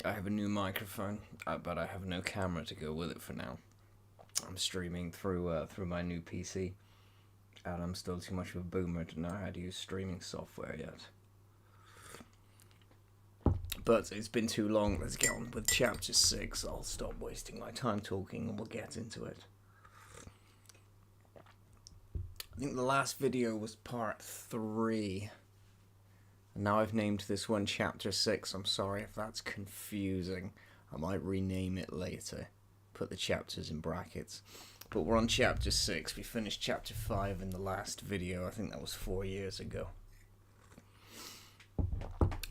I have a new microphone, but I have no camera to go with it for now. I'm streaming through my new PC, and I'm still too much of a boomer to know how to use streaming software yet. But it's been too long. Let's get on with chapter 6. I'll stop wasting my time talking and we'll get into it. I think the last video was part 3. And now I've named this one chapter 6. I'm sorry if that's confusing. I might rename it later. Put the chapters in brackets. But we're on chapter 6. We finished chapter 5 in the last video. I think that was 4 years ago.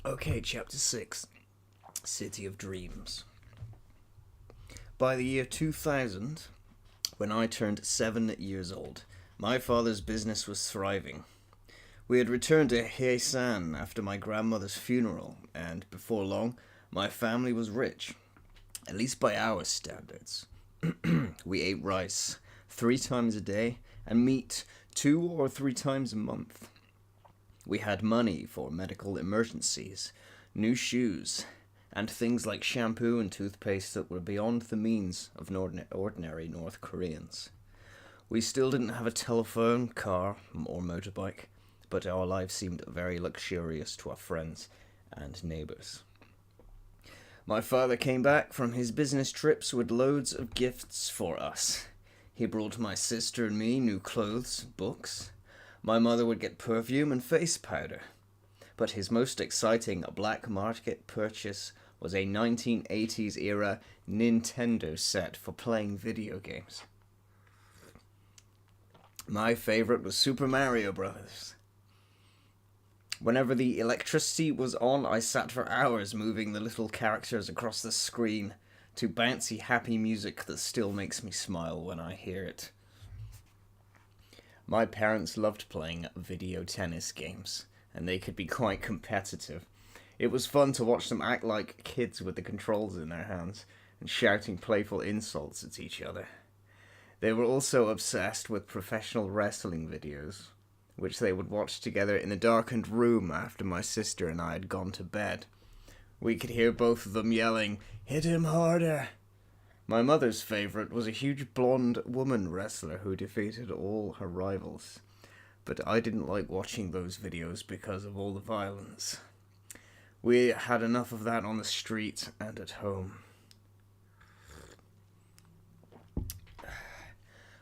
Okay, chapter 6. City of Dreams. By the year 2000, when I turned 7 years old, my father's business was thriving. We had returned to Heisan after my grandmother's funeral, and before long, my family was rich, at least by our standards. We ate rice 3 times a day, and meat 2 or 3 times a month. We had money for medical emergencies, new shoes, and things like shampoo and toothpaste that were beyond the means of ordinary North Koreans. We still didn't have a telephone, car, or motorbike, but our lives seemed very luxurious to our friends and neighbors. My father came back from his business trips with loads of gifts for us. He brought my sister and me new clothes, books. My mother would get perfume and face powder. But his most exciting black market purchase was a 1980s era Nintendo set for playing video games. My favorite was Super Mario Bros. Whenever the electricity was on, I sat for hours moving the little characters across the screen to bouncy, happy music that still makes me smile when I hear it. My parents loved playing video tennis games, and they could be quite competitive. It was fun to watch them act like kids with the controls in their hands and shouting playful insults at each other. They were also obsessed with professional wrestling videos, which they would watch together in a darkened room after my sister and I had gone to bed. We could hear both of them yelling, "Hit him harder!" My mother's favourite was a huge blonde woman wrestler who defeated all her rivals. But I didn't like watching those videos because of all the violence. We had enough of that on the street and at home.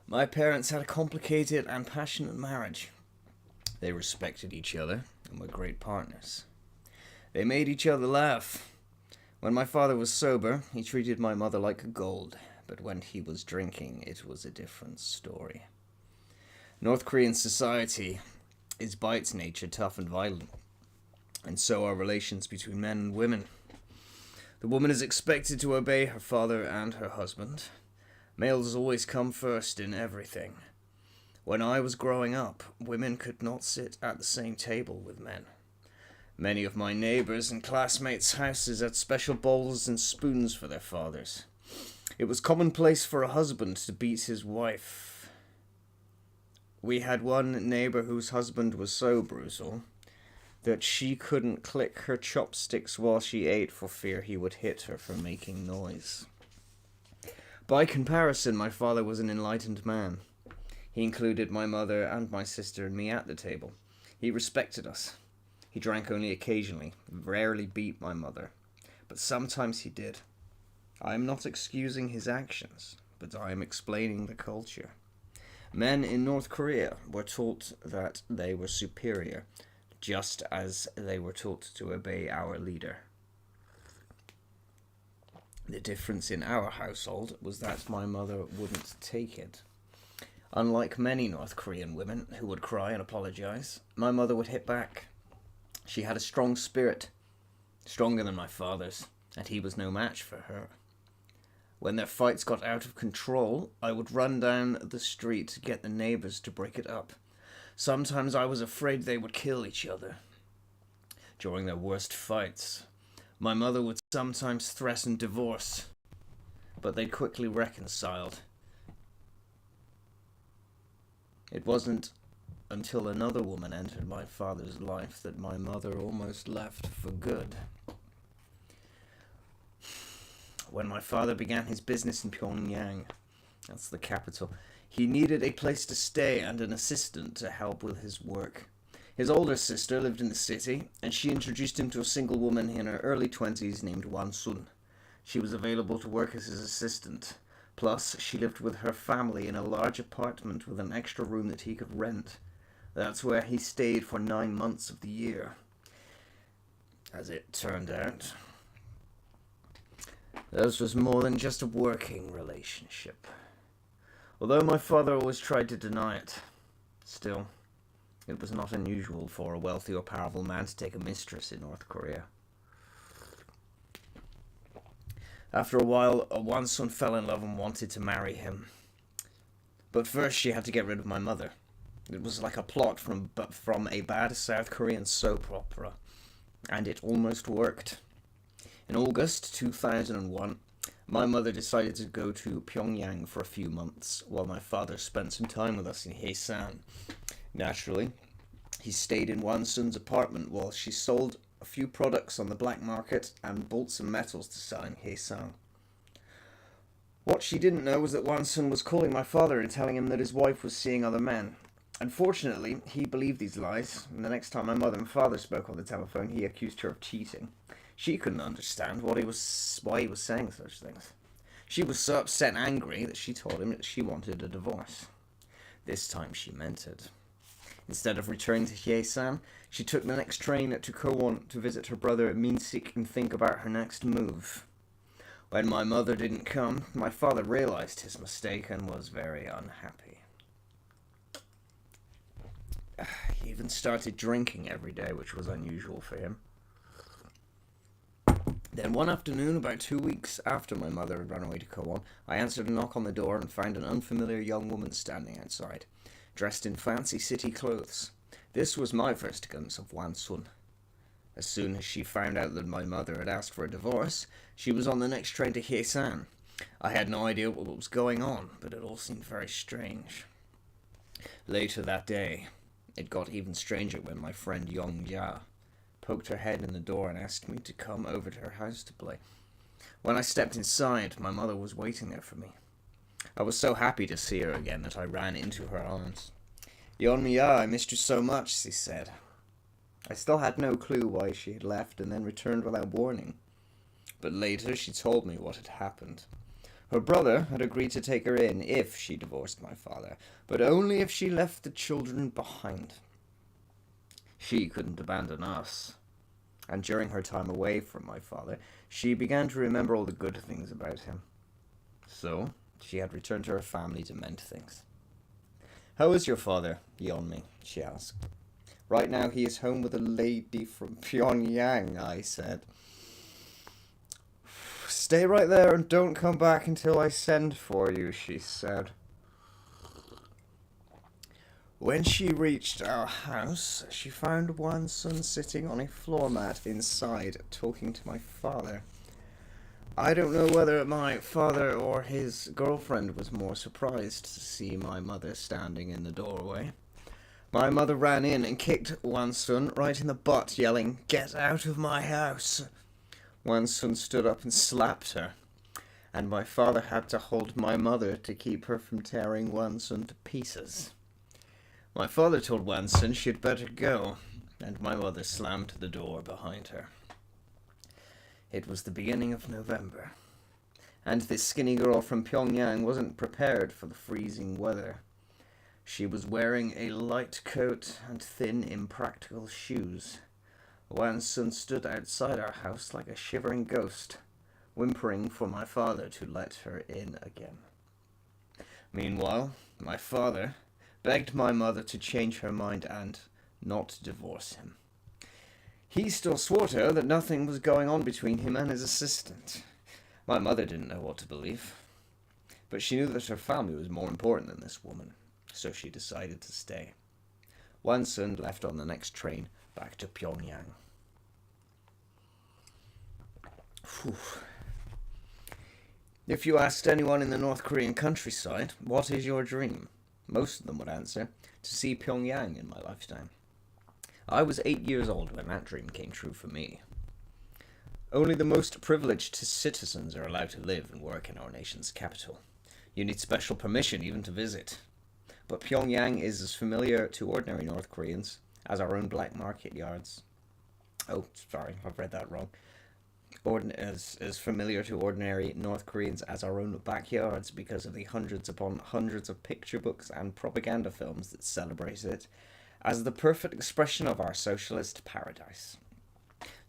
My parents had a complicated and passionate marriage. They respected each other and were great partners. They made each other laugh. When my father was sober, he treated my mother like gold, but when he was drinking, it was a different story. North Korean society is by its nature tough and violent, and so are relations between men and women. The woman is expected to obey her father and her husband. Males always come first in everything. When I was growing up, women could not sit at the same table with men. Many of my neighbors and classmates' houses had special bowls and spoons for their fathers. It was commonplace for a husband to beat his wife. We had one neighbor whose husband was so brutal that she couldn't click her chopsticks while she ate for fear he would hit her for making noise. By comparison, my father was an enlightened man. He included my mother and my sister and me at the table. He respected us. He drank only occasionally, rarely beat my mother, but sometimes he did. I am not excusing his actions, but I am explaining the culture. Men in North Korea were taught that they were superior, just as they were taught to obey our leader. The difference in our household was that my mother wouldn't take it. Unlike many North Korean women who would cry and apologize, my mother would hit back. She had a strong spirit, stronger than my father's, and he was no match for her. When their fights got out of control, I would run down the street to get the neighbors to break it up. Sometimes I was afraid they would kill each other. During their worst fights, my mother would sometimes threaten divorce, but they quickly reconciled. It wasn't until another woman entered my father's life that my mother almost left for good. When my father began his business in Pyongyang, that's the capital, he needed a place to stay and an assistant to help with his work. His older sister lived in the city, and she introduced him to a single woman in her early 20s named Wan Sun. She was available to work as his assistant. Plus, she lived with her family in a large apartment with an extra room that he could rent. That's where he stayed for 9 months of the year. As it turned out, this was more than just a working relationship. Although my father always tried to deny it, still, it was not unusual for a wealthy or powerful man to take a mistress in North Korea. After a while, Wan Sun fell in love and wanted to marry him. But first she had to get rid of my mother. It was like a plot from a bad South Korean soap opera. And it almost worked. In August 2001, my mother decided to go to Pyongyang for a few months, while my father spent some time with us in Haesan. Naturally, he stayed in Wan Sun's apartment while she sold a few products on the black market and bought some metals to sell in Haesan. What she didn't know was that Wan Sun was calling my father and telling him that his wife was seeing other men. Unfortunately, he believed these lies, and the next time my mother and father spoke on the telephone, he accused her of cheating. She couldn't understand why he was saying such things. She was so upset and angry that she told him that she wanted a divorce. This time she meant it. Instead of returning to Hyesan, she took the next train to Kowon to visit her brother at Minsik and think about her next move. When my mother didn't come, my father realized his mistake and was very unhappy. He even started drinking every day, which was unusual for him. Then one afternoon, about 2 weeks after my mother had run away to Kowon, I answered a knock on the door and found an unfamiliar young woman standing outside, dressed in fancy city clothes. This was my first glimpse of Wan Sun. As soon as she found out that my mother had asked for a divorce, she was on the next train to Hyesan. I had no idea what was going on, but it all seemed very strange. Later that day, it got even stranger when my friend Yeonmi poked her head in the door and asked me to come over to her house to play. When I stepped inside, my mother was waiting there for me. I was so happy to see her again that I ran into her arms. Yeonmi, I missed you so much, she said. I still had no clue why she had left and then returned without warning. But later she told me what had happened. Her brother had agreed to take her in if she divorced my father, but only if she left the children behind. She couldn't abandon us. And during her time away from my father, she began to remember all the good things about him. So, she had returned to her family to mend things. How is your father, Yeonmi? She asked. Right now he is home with a lady from Pyongyang, I said. Stay right there and don't come back until I send for you, she said. When she reached our house, she found Wan Sun sitting on a floor mat inside, talking to my father. I don't know whether my father or his girlfriend was more surprised to see my mother standing in the doorway. My mother ran in and kicked Wan Sun right in the butt, yelling, "Get out of my house!" Wan Sun stood up and slapped her, and my father had to hold my mother to keep her from tearing Wan Sun to pieces. My father told Wan Sun she'd better go, and my mother slammed the door behind her. It was the beginning of November, and this skinny girl from Pyongyang wasn't prepared for the freezing weather. She was wearing a light coat and thin, impractical shoes. Wan Sun stood outside our house like a shivering ghost, whimpering for my father to let her in again. Meanwhile, my father begged my mother to change her mind and not divorce him. He still swore to her that nothing was going on between him and his assistant. My mother didn't know what to believe, but she knew that her family was more important than this woman, so she decided to stay. Wan Sun left on the next train back to Pyongyang. Whew. If you asked anyone in the North Korean countryside, what is your dream? Most of them would answer, to see Pyongyang in my lifetime. I was 8 years old when that dream came true for me. Only the most privileged citizens are allowed to live and work in our nation's capital. You need special permission even to visit. But Pyongyang is as familiar to ordinary North Koreans as our own black market yards. Oh, sorry, I've read that wrong. As familiar to ordinary North Koreans as our own backyards because of the hundreds upon hundreds of picture books and propaganda films that celebrate it as the perfect expression of our socialist paradise.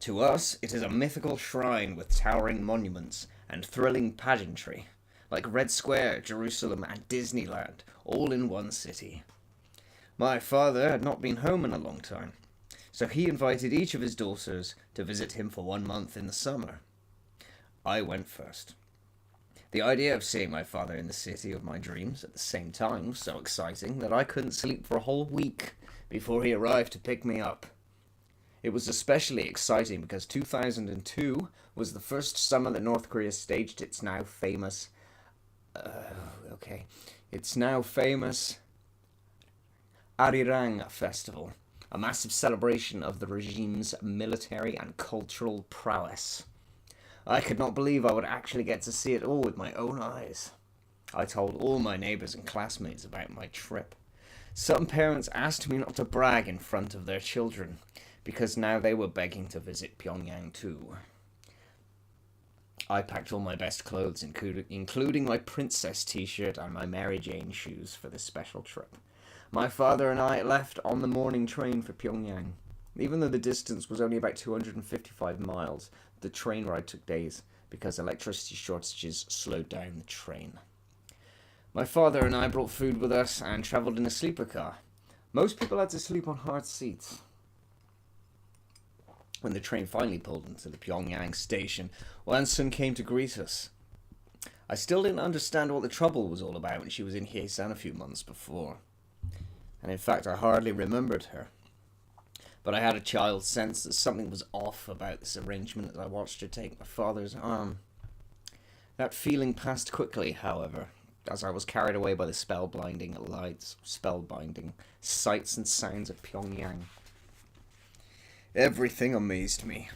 To us, it is a mythical shrine with towering monuments and thrilling pageantry, like Red Square, Jerusalem, and Disneyland, all in one city. My father had not been home in a long time, so he invited each of his daughters to visit him for 1 month in the summer. I went first. The idea of seeing my father in the city of my dreams at the same time was so exciting that I couldn't sleep for a whole week before he arrived to pick me up. It was especially exciting because 2002 was the first summer that North Korea staged its now famous Arirang Festival, a massive celebration of the regime's military and cultural prowess. I could not believe I would actually get to see it all with my own eyes. I told all my neighbors and classmates about my trip. Some parents asked me not to brag in front of their children, because now they were begging to visit Pyongyang too. I packed all my best clothes, including my princess t-shirt and my Mary Jane shoes for this special trip. My father and I left on the morning train for Pyongyang. Even though the distance was only about 255 miles, the train ride took days because electricity shortages slowed down the train. My father and I brought food with us and travelled in a sleeper car. Most people had to sleep on hard seats. When the train finally pulled into the Pyongyang station, Wan-sun came to greet us. I still didn't understand what the trouble was all about when she was in Hyesan a few months before. And in fact, I hardly remembered her. But I had a child's sense that something was off about this arrangement as I watched her take my father's arm. That feeling passed quickly, however, as I was carried away by the spellbinding sights and sounds of Pyongyang. Everything amazed me.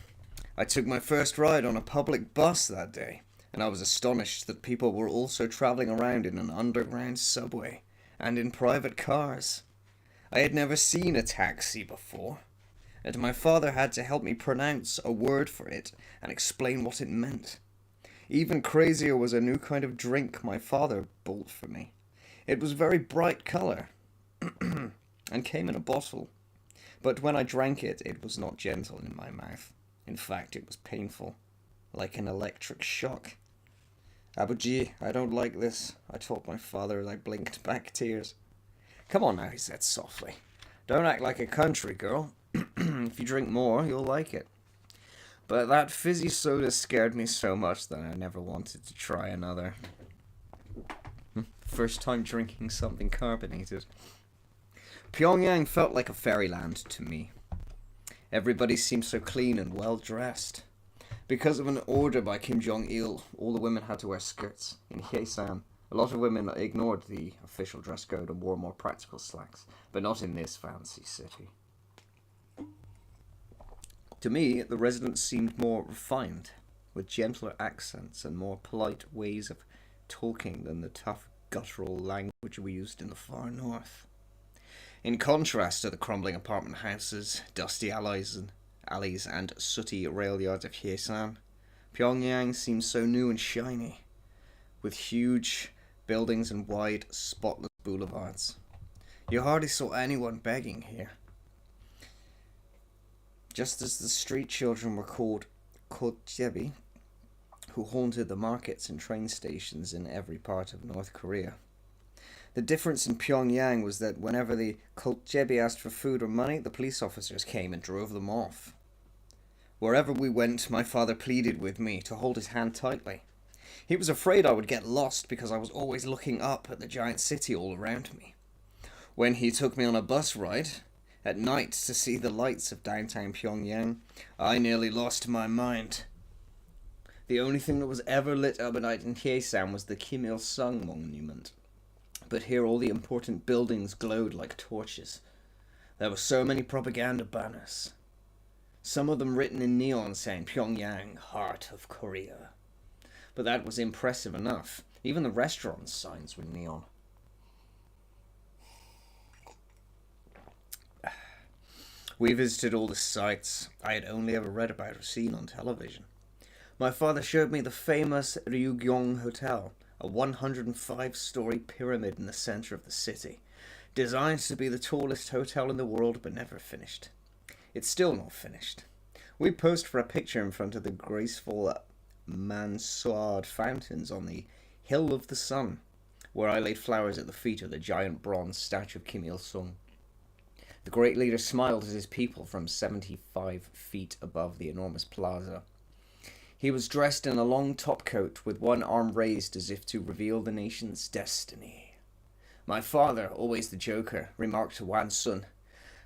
I took my first ride on a public bus that day, and I was astonished that people were also travelling around in an underground subway and in private cars. I had never seen a taxi before, and my father had to help me pronounce a word for it and explain what it meant. Even crazier was a new kind of drink my father bought for me. It was very bright colour and came in a bottle. But when I drank it, it was not gentle in my mouth. In fact, it was painful, like an electric shock. Abuji, I don't like this, I told my father as I blinked back tears. Come on now, he said softly. Don't act like a country girl. If you drink more, you'll like it. But that fizzy soda scared me so much that I never wanted to try another. First time drinking something carbonated. Pyongyang felt like a fairyland to me. Everybody seemed so clean and well dressed. Because of an order by Kim Jong-il, all the women had to wear skirts. In Hyesan, a lot of women ignored the official dress code and wore more practical slacks, but not in this fancy city. To me, the residents seemed more refined, with gentler accents and more polite ways of talking than the tough guttural language we used in the far north. In contrast to the crumbling apartment houses, dusty alleys, and sooty rail yards of Hyesan, Pyongyang seems so new and shiny, with huge buildings and wide, spotless boulevards. You hardly saw anyone begging here. Just as the street children were called Koljebi, who haunted the markets and train stations in every part of North Korea. The difference in Pyongyang was that whenever the Koljebi asked for food or money, the police officers came and drove them off. Wherever we went, my father pleaded with me to hold his hand tightly. He was afraid I would get lost because I was always looking up at the giant city all around me. When he took me on a bus ride at night to see the lights of downtown Pyongyang, I nearly lost my mind. The only thing that was ever lit up at night in Hyesan was the Kim Il-sung monument. But here all the important buildings glowed like torches. There were so many propaganda banners. Some of them written in neon saying Pyongyang, heart of Korea. But that was impressive enough. Even the restaurant signs were neon. We visited all the sites I had only ever read about or seen on television. My father showed me the famous Ryugyong Hotel, a 105-story pyramid in the center of the city, designed to be the tallest hotel in the world but never finished. It's still not finished. We posed for a picture in front of the graceful Mansard fountains on the Hill of the Sun, where I laid flowers at the feet of the giant bronze statue of Kim Il-sung. The great leader smiled at his people from 75 feet above the enormous plaza. He was dressed in a long topcoat with one arm raised as if to reveal the nation's destiny. My father, always the joker, remarked to Wan Sun,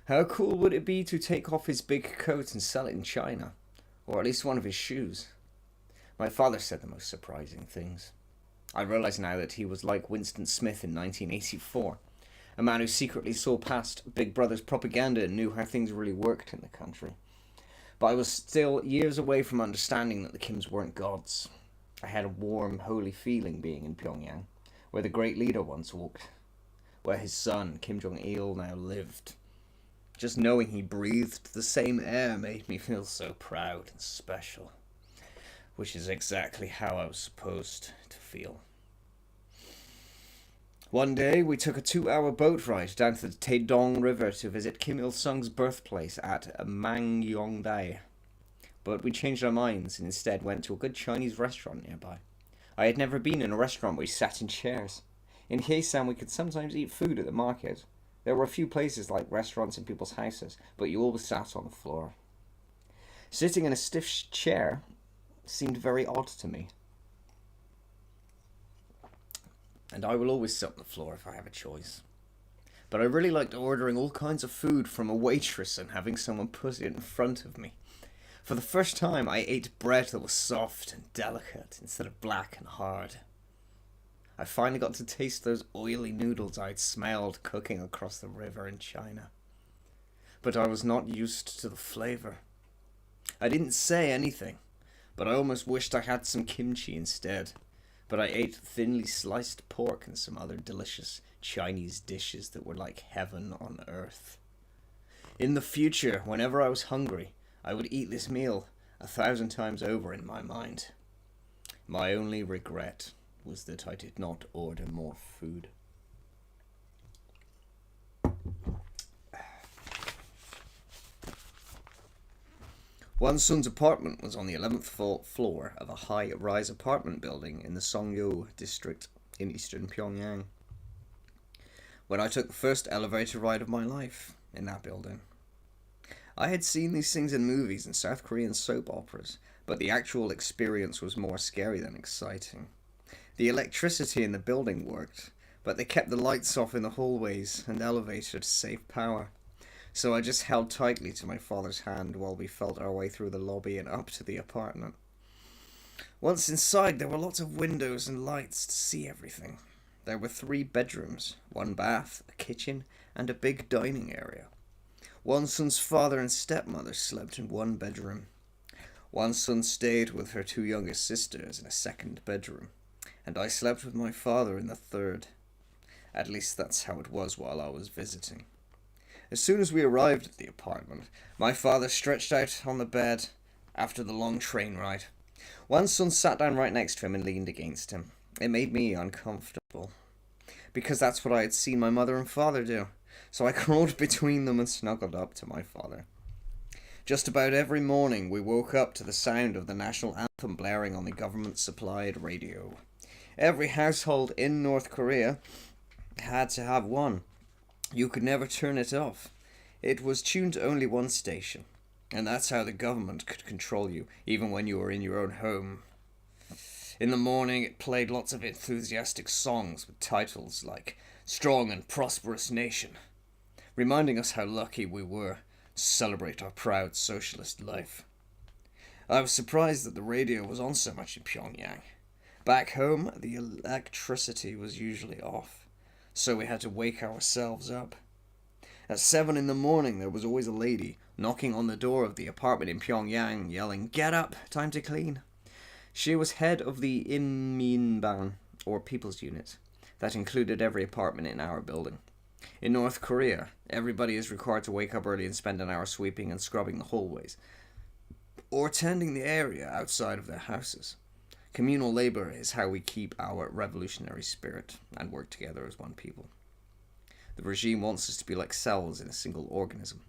"How cool would it be to take off his big coat and sell it in China? Or at least one of his shoes?" My father said the most surprising things. I realize now that he was like Winston Smith in 1984, a man who secretly saw past Big Brother's propaganda and knew how things really worked in the country. But I was still years away from understanding that the Kims weren't gods. I had a warm, holy feeling being in Pyongyang, where the great leader once walked, where his son, Kim Jong-il, now lived. Just knowing he breathed the same air made me feel so proud and special, which is exactly how I was supposed to feel. One day, we took a 2-hour boat ride down to the Taedong River to visit Kim Il-sung's birthplace at Mangyongdae. But we changed our minds and instead went to a good Chinese restaurant nearby. I had never been in a restaurant where we sat in chairs. In Hyesan, we could sometimes eat food at the market. There were a few places like restaurants in people's houses, but you always sat on the floor. Sitting in a stiff chair seemed very odd to me. And I will always sit on the floor if I have a choice. But I really liked ordering all kinds of food from a waitress and having someone put it in front of me. For the first time, I ate bread that was soft and delicate instead of black and hard. I finally got to taste those oily noodles I'd smelled cooking across the river in China. But I was not used to the flavor. I didn't say anything, but I almost wished I had some kimchi instead. But I ate thinly sliced pork and some other delicious Chinese dishes that were like heaven on earth. In the future, whenever I was hungry, I would eat this meal 1,000 times over in my mind. My only regret was that I did not order more food. Wan Sun's apartment was on the 11th floor of a high-rise apartment building in the Songyo district in eastern Pyongyang. When I took the first elevator ride of my life in that building, I had seen these things in movies and South Korean soap operas, but the actual experience was more scary than exciting. The electricity in the building worked, but they kept the lights off in the hallways and elevator to save power. So I just held tightly to my father's hand while we felt our way through the lobby and up to the apartment. Once inside, there were lots of windows and lights to see everything. There were 3 bedrooms, 1 bath, a kitchen, and a big dining area. Wan Sun's father and stepmother slept in 1 bedroom. Wan Sun stayed with her 2 youngest sisters in a 2nd bedroom, and I slept with my father in the 3rd. At least that's how it was while I was visiting. As soon as we arrived at the apartment, my father stretched out on the bed after the long train ride. Wan Sun sat down right next to him and leaned against him. It made me uncomfortable, because that's what I had seen my mother and father do, so I crawled between them and snuggled up to my father. Just about every morning we woke up to the sound of the national anthem blaring on the government-supplied radio. Every household in North Korea had to have one. You could never turn it off. It was tuned to only one station, and that's how the government could control you, even when you were in your own home. In the morning, it played lots of enthusiastic songs with titles like Strong and Prosperous Nation, reminding us how lucky we were to celebrate our proud socialist life. I was surprised that the radio was on so much in Pyongyang. Back home, the electricity was usually off, so we had to wake ourselves up. At 7 in the morning, there was always a lady knocking on the door of the apartment in Pyongyang, yelling, "Get up, time to clean." She was head of the Inminbang, or People's Unit, that included every apartment in our building. In North Korea, everybody is required to wake up early and spend an hour sweeping and scrubbing the hallways, or tending the area outside of their houses. Communal labor is how we keep our revolutionary spirit and work together as one people. The regime wants us to be like cells in a single organism,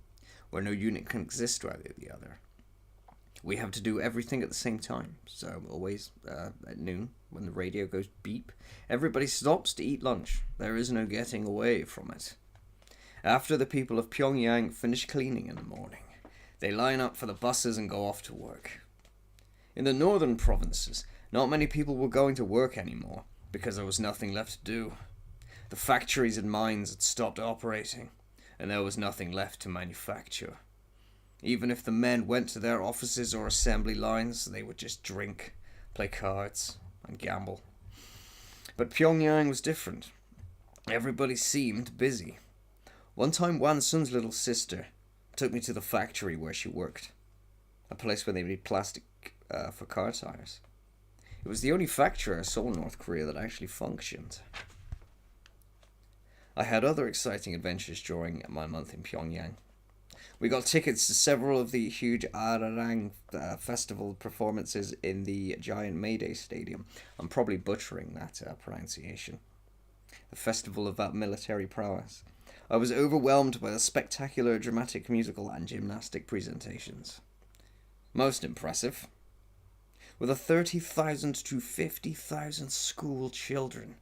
where no unit can exist without the other. We have to do everything at the same time, so always at noon, when the radio goes beep, everybody stops to eat lunch. There is no getting away from it. After the people of Pyongyang finish cleaning in the morning, they line up for the buses and go off to work. In the northern provinces, not many people were going to work anymore, because there was nothing left to do. The factories and mines had stopped operating, and there was nothing left to manufacture. Even if the men went to their offices or assembly lines, they would just drink, play cards, and gamble. But Pyongyang was different. Everybody seemed busy. One time, Wan Sun's little sister took me to the factory where she worked, a place where they made plastic for car tires. It was the only factory I saw in North Korea that actually functioned. I had other exciting adventures during my month in Pyongyang. We got tickets to several of the huge Ararang festival performances in the giant Mayday Stadium. I'm probably butchering that pronunciation. The festival of military prowess. I was overwhelmed by the spectacular dramatic, musical, and gymnastic presentations. Most impressive were the 30,000 to 50,000 school children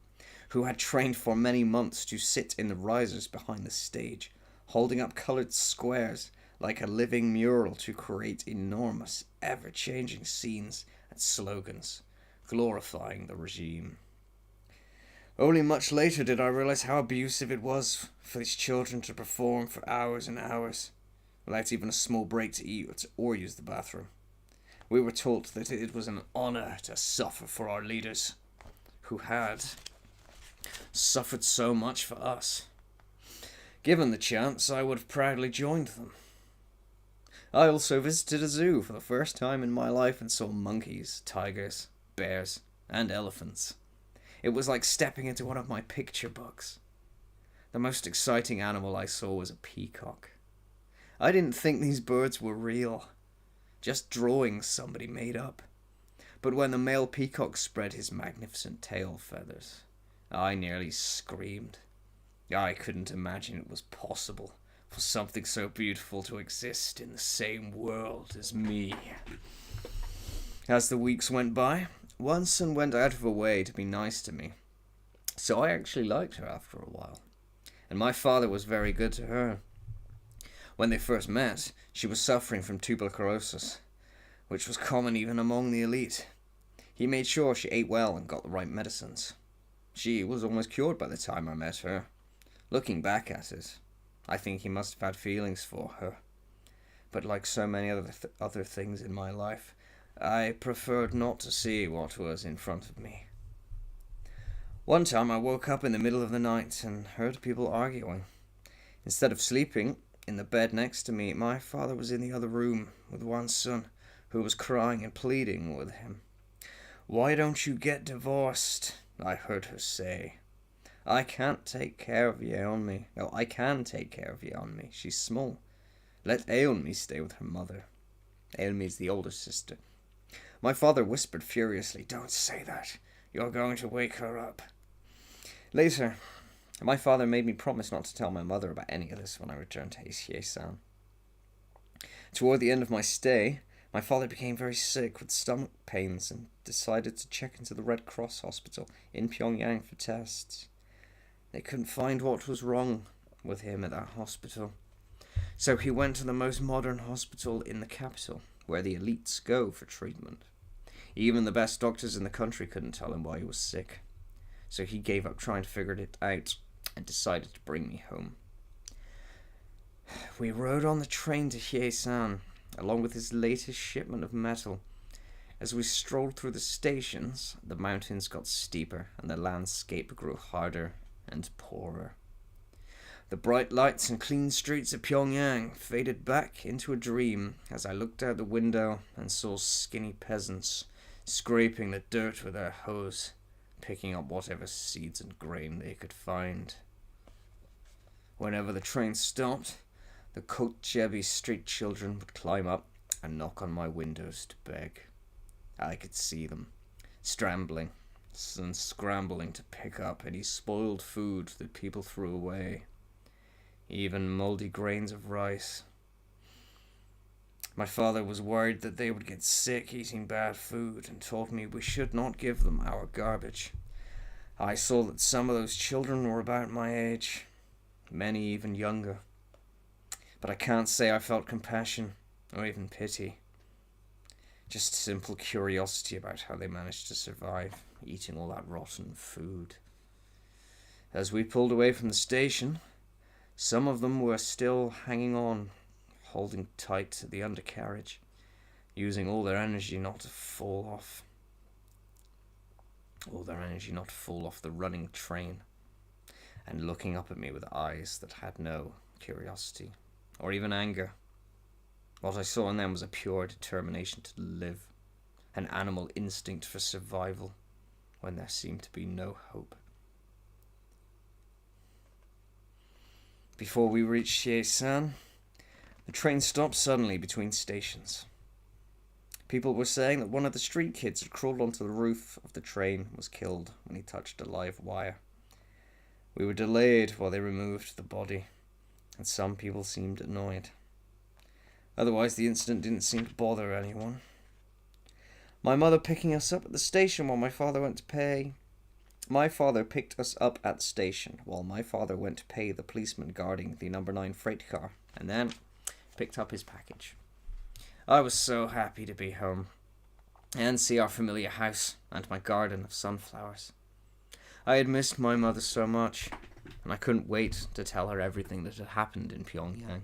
who had trained for many months to sit in the risers behind the stage, holding up coloured squares like a living mural to create enormous, ever-changing scenes and slogans, glorifying the regime. Only much later did I realize how abusive it was for these children to perform for hours and hours, without even a small break to eat or use the bathroom. We were taught that it was an honor to suffer for our leaders, who had suffered so much for us. Given the chance, I would have proudly joined them. I also visited a zoo for the first time in my life and saw monkeys, tigers, bears, and elephants. It was like stepping into one of my picture books. The most exciting animal I saw was a peacock. I didn't think these birds were real, just drawings somebody made up. But when the male peacock spread his magnificent tail feathers, I nearly screamed. I couldn't imagine it was possible for something so beautiful to exist in the same world as me. As the weeks went by, Wan Sun went out of her way to be nice to me, so I actually liked her after a while, and my father was very good to her. When they first met, she was suffering from tuberculosis, which was common even among the elite. He made sure she ate well and got the right medicines. She was almost cured by the time I met her. Looking back at it, I think he must have had feelings for her. But like so many other things in my life, I preferred not to see what was in front of me. One time I woke up in the middle of the night and heard people arguing. Instead of sleeping in the bed next to me, my father was in the other room with Wan Sun, who was crying and pleading with him. "Why don't you get divorced?" I heard her say. I can't take care of Yeonmi. No, I can take care of Yeonmi. She's small. Let Yeonmi stay with her mother. Yeonmi is the older sister. My father whispered furiously, "Don't say that. You're going to wake her up." Later, my father made me promise not to tell my mother about any of this when I returned to Hyesan. Toward the end of my stay, my father became very sick with stomach pains and decided to check into the Red Cross hospital in Pyongyang for tests. They couldn't find what was wrong with him at that hospital, so he went to the most modern hospital in the capital, where the elites go for treatment. Even the best doctors in the country couldn't tell him why he was sick, so he gave up trying to figure it out and decided to bring me home. We rode on the train to Hyesan, along with his latest shipment of metal. As we strolled through the stations, the mountains got steeper and the landscape grew harder and poorer. The bright lights and clean streets of Pyongyang faded back into a dream as I looked out the window and saw skinny peasants scraping the dirt with their hoes, picking up whatever seeds and grain they could find. Whenever the train stopped, the Kotchebi street children would climb up and knock on my windows to beg. I could see them, scrambling to pick up any spoiled food that people threw away, even moldy grains of rice. My father was worried that they would get sick eating bad food and told me we should not give them our garbage. I saw that some of those children were about my age, many even younger. But I can't say I felt compassion or even pity. Just simple curiosity about how they managed to survive eating all that rotten food. As we pulled away from the station, some of them were still hanging on, holding tight to the undercarriage, using all their energy not to fall off. All their energy not to fall off the running train, and looking up at me with eyes that had no curiosity or even anger. What I saw in them was a pure determination to live, an animal instinct for survival when there seemed to be no hope. Before we reached Hyesan, the train stopped suddenly between stations. People were saying that one of the street kids had crawled onto the roof of the train and was killed when he touched a live wire. We were delayed while they removed the body, and some people seemed annoyed. Otherwise, the incident didn't seem to bother anyone. My mother picking us up at the station while my father went to pay. My father picked us up at the station while my father went to pay the policeman guarding the number 9 freight car, and then picked up his package. I was so happy to be home and see our familiar house and my garden of sunflowers. I had missed my mother so much, and I couldn't wait to tell her everything that had happened in Pyongyang.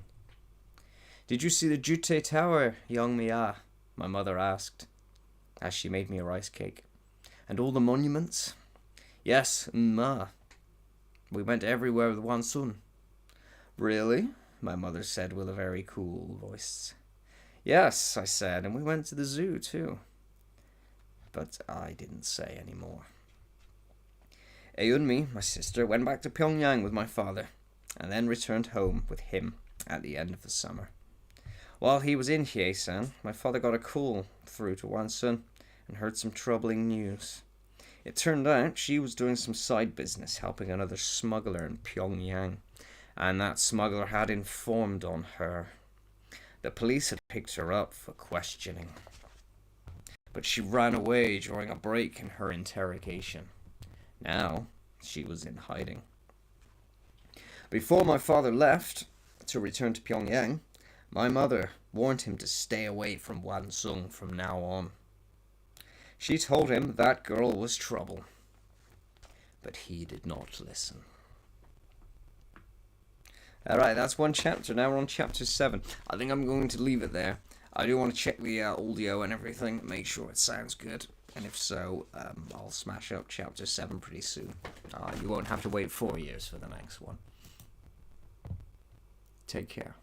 "Did you see the Jute Tower, Yeonmi? My mother asked, as she made me a rice cake. "And all the monuments?" "Yes, ma. We went everywhere with Wansun." "Really?" my mother said with a very cool voice. "Yes," I said, "and we went to the zoo too." But I didn't say any more. Yeonmi, my sister, went back to Pyongyang with my father, and then returned home with him at the end of the summer. While he was in Hyesan, my father got a call through to Wansun and heard some troubling news. It turned out she was doing some side business helping another smuggler in Pyongyang, and that smuggler had informed on her. The police had picked her up for questioning, but she ran away during a break in her interrogation. Now she was in hiding. Before my father left to return to Pyongyang, my mother warned him to stay away from Wansung from now on. She told him that girl was trouble, but he did not listen. Alright, that's one chapter. Now we're on chapter 7. I think I'm going to leave it there. I do want to check the audio and everything, make sure it sounds good. And if so, I'll smash up chapter 7 pretty soon. You won't have to wait 4 years for the next one. Take care.